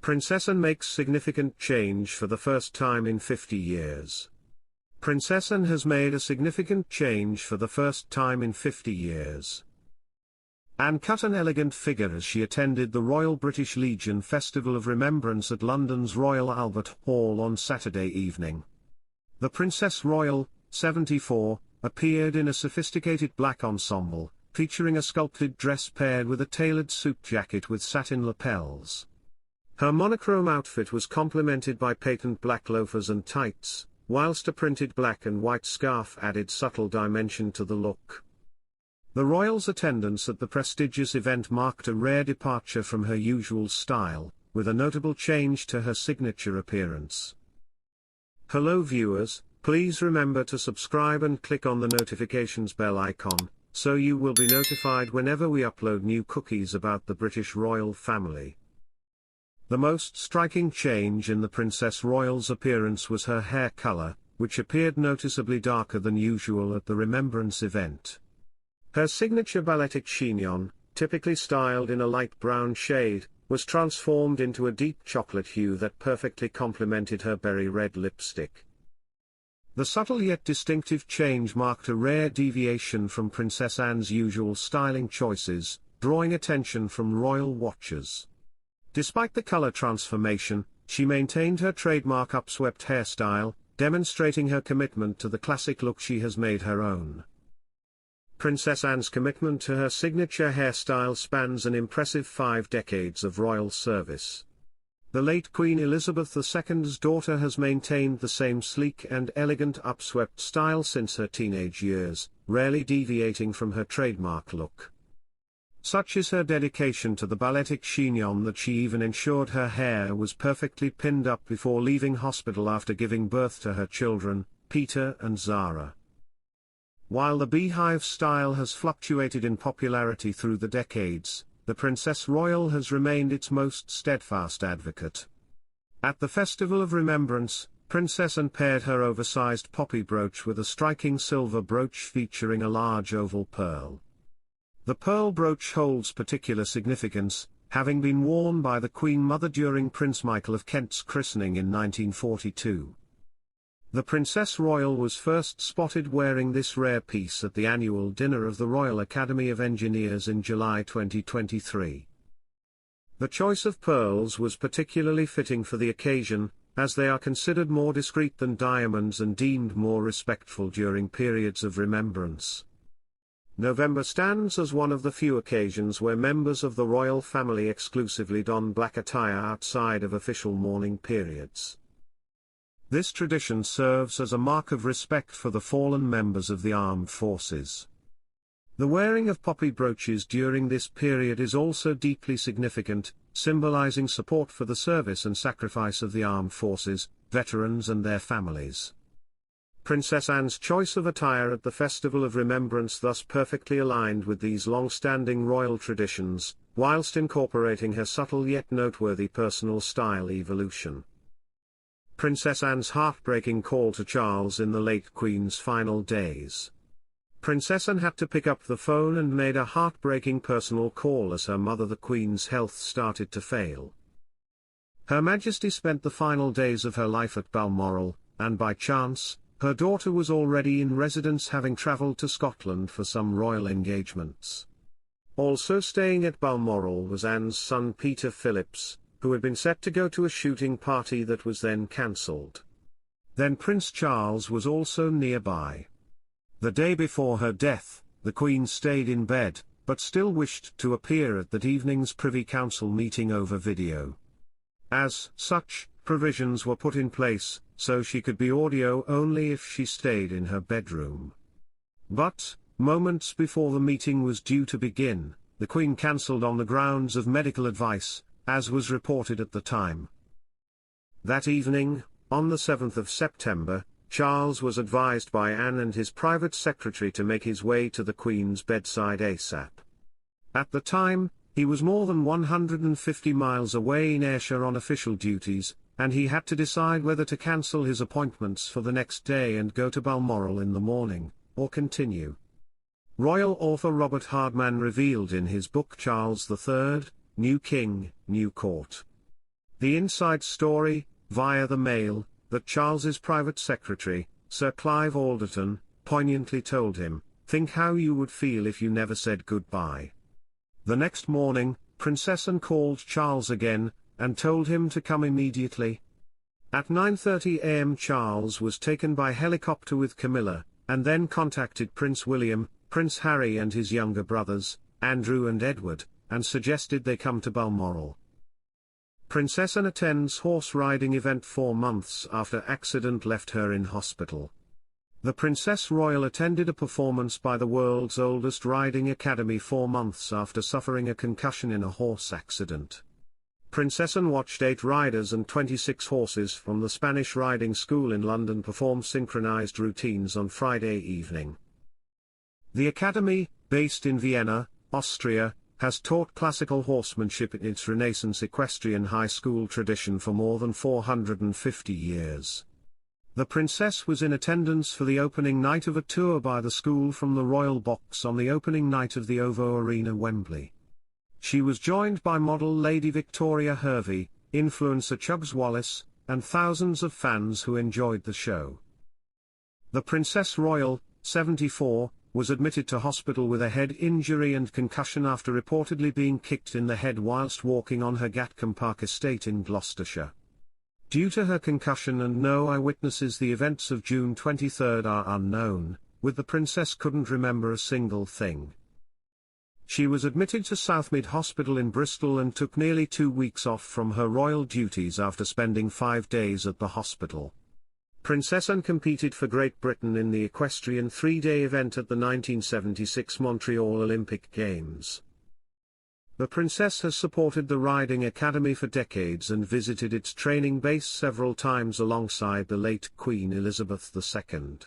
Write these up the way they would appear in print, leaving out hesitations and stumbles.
Princess Anne makes significant change for the first time in 50 years. Princess Anne has made a significant change for the first time in 50 years. Anne cut an elegant figure as she attended the Royal British Legion Festival of Remembrance at London's Royal Albert Hall on Saturday evening. The Princess Royal, 74, appeared in a sophisticated black ensemble, featuring a sculpted dress paired with a tailored suit jacket with satin lapels. Her monochrome outfit was complemented by patent black loafers and tights, whilst a printed black and white scarf added subtle dimension to the look. The royals' attendance at the prestigious event marked a rare departure from her usual style, with a notable change to her signature appearance. Hello viewers, please remember to subscribe and click on the notifications bell icon, so you will be notified whenever we upload new cookies about the British royal family. The most striking change in the Princess Royal's appearance was her hair colour, which appeared noticeably darker than usual at the Remembrance event. Her signature balletic chignon, typically styled in a light brown shade, was transformed into a deep chocolate hue that perfectly complemented her berry red lipstick. The subtle yet distinctive change marked a rare deviation from Princess Anne's usual styling choices, drawing attention from royal watchers. Despite the color transformation, she maintained her trademark upswept hairstyle, demonstrating her commitment to the classic look she has made her own. Princess Anne's commitment to her signature hairstyle spans an impressive 5 decades of royal service. The late Queen Elizabeth II's daughter has maintained the same sleek and elegant upswept style since her teenage years, rarely deviating from her trademark look. Such is her dedication to the balletic chignon that she even ensured her hair was perfectly pinned up before leaving hospital after giving birth to her children, Peter and Zara. While the beehive style has fluctuated in popularity through the decades, the Princess Royal has remained its most steadfast advocate. At the Festival of Remembrance, Princess Anne paired her oversized poppy brooch with a striking silver brooch featuring a large oval pearl. The pearl brooch holds particular significance, having been worn by the Queen Mother during Prince Michael of Kent's christening in 1942. The Princess Royal was first spotted wearing this rare piece at the annual dinner of the Royal Academy of Engineers in July 2023. The choice of pearls was particularly fitting for the occasion, as they are considered more discreet than diamonds and deemed more respectful during periods of remembrance. November stands as one of the few occasions where members of the royal family exclusively don black attire outside of official mourning periods. This tradition serves as a mark of respect for the fallen members of the armed forces. The wearing of poppy brooches during this period is also deeply significant, symbolizing support for the service and sacrifice of the armed forces, veterans and their families. Princess Anne's choice of attire at the Festival of Remembrance thus perfectly aligned with these long-standing royal traditions, whilst incorporating her subtle yet noteworthy personal style evolution. Princess Anne's heartbreaking call to Charles in the late Queen's final days. Princess Anne had to pick up the phone and made a heartbreaking personal call as her mother the Queen's health started to fail. Her Majesty spent the final days of her life at Balmoral, and by chance, her daughter was already in residence, having travelled to Scotland for some royal engagements. Also staying at Balmoral was Anne's son Peter Phillips, who had been set to go to a shooting party that was then cancelled. Then Prince Charles was also nearby. The day before her death, the Queen stayed in bed, but still wished to appear at that evening's Privy Council meeting over video. As such, provisions were put in place, so she could be audio only if she stayed in her bedroom. But, moments before the meeting was due to begin, the Queen cancelled on the grounds of medical advice, as was reported at the time. That evening, on the 7th of September, Charles was advised by Anne and his private secretary to make his way to the Queen's bedside ASAP. At the time, he was more than 150 miles away in Ayrshire on official duties, and he had to decide whether to cancel his appointments for the next day and go to Balmoral in the morning, or continue. Royal author Robert Hardman revealed in his book Charles III, New King, New Court. The inside story, via the mail, that Charles's private secretary, Sir Clive Alderton, poignantly told him, "Think how you would feel if you never said goodbye." The next morning, Princess Anne called Charles again, and told him to come immediately. At 9:30 a.m. Charles was taken by helicopter with Camilla, and then contacted Prince William, Prince Harry and his younger brothers, Andrew and Edward, and suggested they come to Balmoral. Princess Anne attends horse riding event 4 months after accident left her in hospital. The Princess Royal attended a performance by the world's oldest riding academy 4 months after suffering a concussion in a horse accident. Princess Anne watched 8 riders and 26 horses from the Spanish riding school in London perform synchronized routines on Friday evening. The academy, based in Vienna, Austria, has taught classical horsemanship in its Renaissance equestrian high school tradition for more than 450 years. The princess was in attendance for the opening night of a tour by the school from the Royal Box on the opening night of the OVO Arena, Wembley. She was joined by model Lady Victoria Hervey, influencer Chubbs Wallace, and thousands of fans who enjoyed the show. The Princess Royal, 74, was admitted to hospital with a head injury and concussion after reportedly being kicked in the head whilst walking on her Gatcombe Park estate in Gloucestershire. Due to her concussion and no eyewitnesses, the events of June 23 are unknown, with the princess couldn't remember a single thing. She was admitted to Southmead Hospital in Bristol and took nearly 2 weeks off from her royal duties after spending 5 days at the hospital. Princess Anne competed for Great Britain in the equestrian 3-day event at the 1976 Montreal Olympic Games. The princess has supported the Riding Academy for decades and visited its training base several times alongside the late Queen Elizabeth II.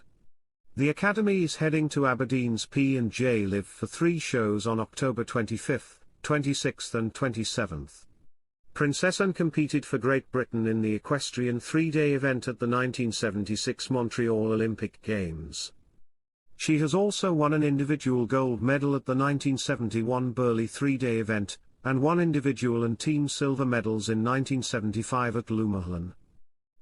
The Academy is heading to Aberdeen's P&J Live for 3 shows on October 25, 26th and 27th. Princess Anne competed for Great Britain in the equestrian 3-day event at the 1976 Montreal Olympic Games. She has also won an individual gold medal at the 1971 Burley 3-day event, and won individual and team silver medals in 1975 at Lumahlun.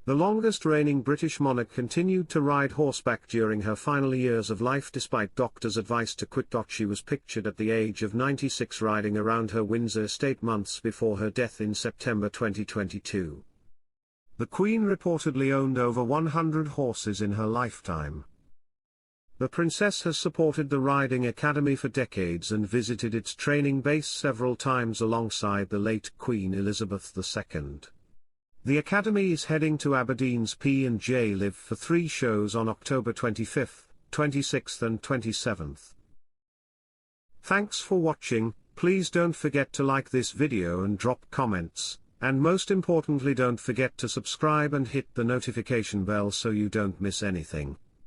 The longest reigning British monarch continued to ride horseback during her final years of life despite doctors' advice to quit. She was pictured at the age of 96 riding around her Windsor estate months before her death in September 2022. The Queen reportedly owned over 100 horses in her lifetime. The princess has supported the Riding Academy for decades and visited its training base several times alongside the late Queen Elizabeth II. The Academy is heading to Aberdeen's P&J Live for 3 shows on October 25, 26th and 27th. Thanks for watching. Please don't forget to like this video and drop comments, and most importantly don't forget to subscribe and hit the notification bell so you don't miss anything.